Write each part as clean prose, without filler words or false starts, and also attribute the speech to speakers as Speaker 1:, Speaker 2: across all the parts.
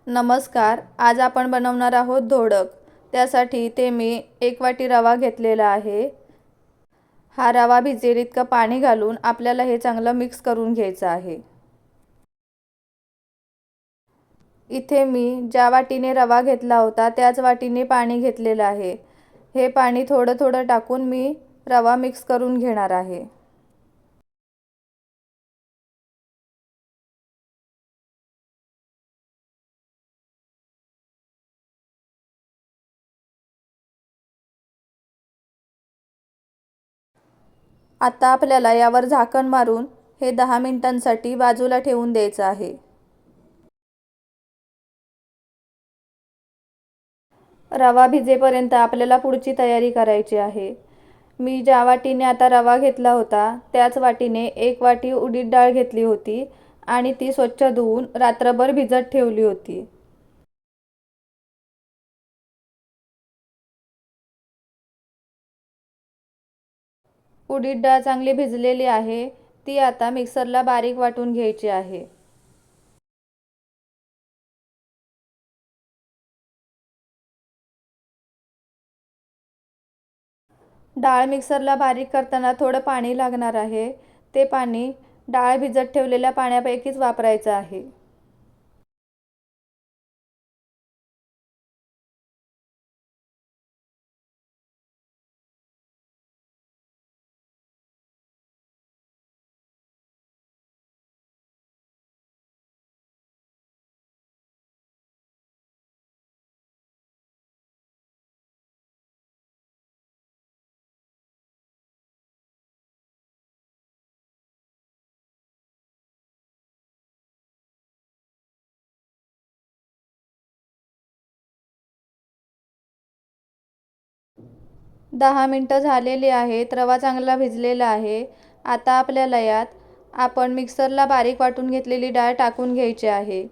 Speaker 1: नमस्कार. आज आपण बनवणार आहोत दोडक. त्यासाठी ते मी 1 वाटी रवा घेतलेला आहे. हा रवा भिजेल इतकं पाणी घालून आपल्याला हे चांगलं मिक्स करून घ्यायचं आहे. इथे मी ज्या वाटीने रवा घेतला होता त्याच वाटीने पाणी घेतलेलं आहे. हे पाणी थोडं थोडं टाकून मी रवा मिक्स करून घेणार आहे. आता आपल्याला यावर झाकण मारून हे 10 मिनिटांसाठी बाजूला ठेवून द्यायचं आहे. रवा भिजेपर्यंत आपल्याला पुढची तयारी करायची आहे. मी ज्या वाटीने आता रवा घेतला होता त्याच वाटीने 1 वाटी उडीद डाळ घेतली होती आणि ती स्वच्छ धुवून रात्रभर भिजत ठेवली होती. उडीद डाळ चांगली भिजलेली आहे. ती आता मिक्सरला बारीक वाटून घ्यायची आहे. डाळ मिक्सरला बारीक करताना थोडं पाणी लागणार आहे. ते पाणी डाळ भिजत ठेवलेल्या पाण्यापैकीच वापरायचं आहे. दहा मिनटं झालेली आहेत. रवा चांगला भिजलेला आहे. आता आपल्याला यात आपण मिक्सरला बारीक वाटून घेतलेली डाळ टाकून घ्यायची आहे.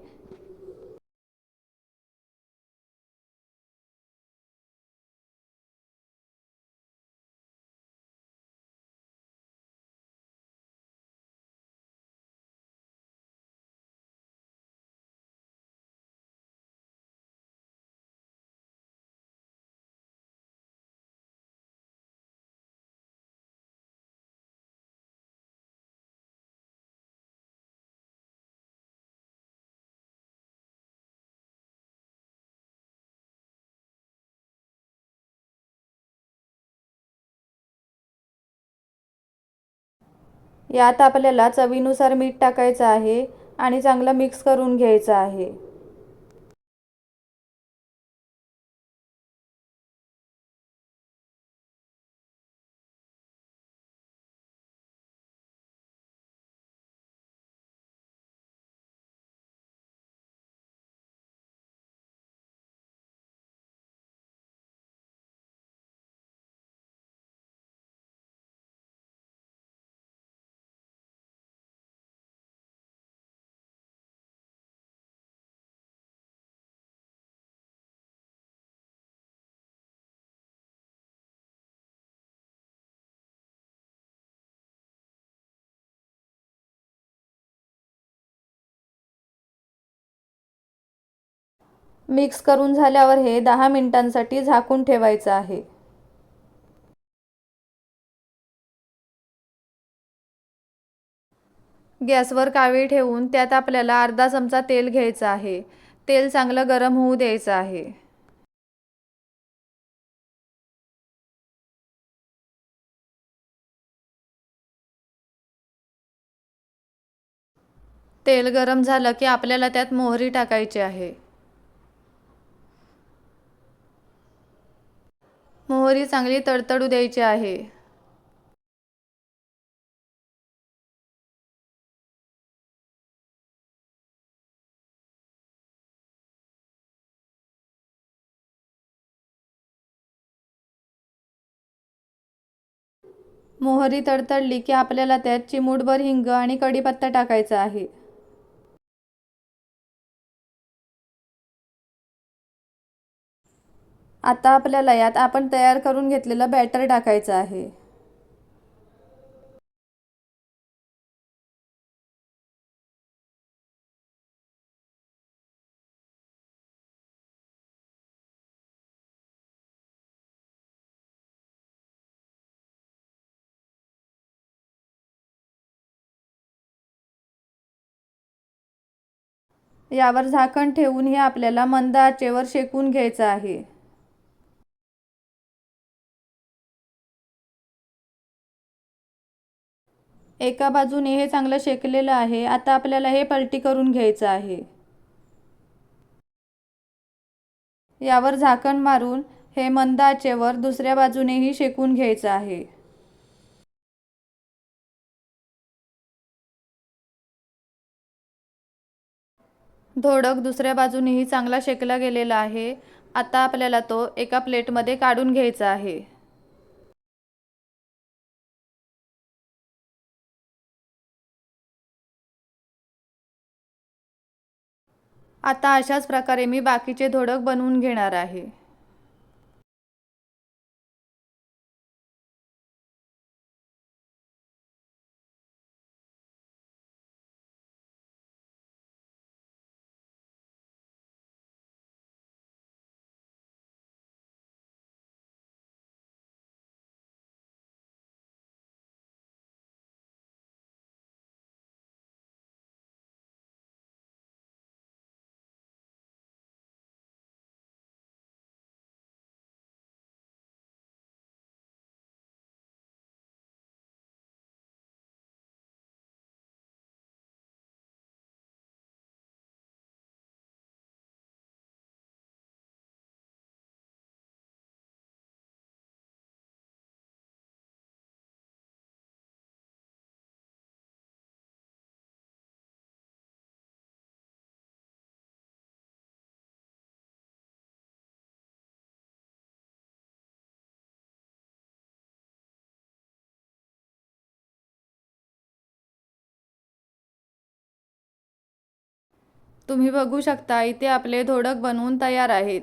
Speaker 1: यात आपल्याला चवीनुसार मीठ टाकायचं आहे आणि चांगलं मिक्स करून घ्यायचं आहे. मिक्स करून झाल्यावर हे 10 मिनिटांसाठी झाकून ठेवायचं आहे. गॅसवर कावी ठेवून त्यात आपल्याला अर्धा चमचा तेल घ्यायचं आहे. तेल चांगलं गरम होऊ द्यायचं आहे. तेल गरम झालं की आपल्याला त्यात मोहरी टाकायची आहे. मोहरी चांगली तडतडू द्यायची आहे. मोहरी तडतडली की आपल्याला त्यात चिमूटभर हिंग आणि कढीपत्ता टाकायचा आहे. आता आपल्याला यात आपण तयार करून घेतलेलं बॅटर टाकायचं आहे. यावर झाकण ठेवून हे आपल्याला मंद आचेवर शेकून घ्यायचं आहे. एका बाजूने हे चांगलं शेकलेलं आहे. आता आपल्याला हे पलटी करून घ्यायचं आहे. यावर झाकण मारून हे मंद आचेवर दुसऱ्या बाजूनेही शेकून घ्यायचं आहे. दोडक दुसऱ्या बाजूनेही चांगला शेकला गेलेला आहे. आता आपल्याला तो एका प्लेटमध्ये काढून घ्यायचा आहे. आता अशाच प्रकारे मी बाकीचे दोडक बनवून घेणार आहे. तुम्ही बघू शकता इथे आपले दोडक बनवून तयार आहेत.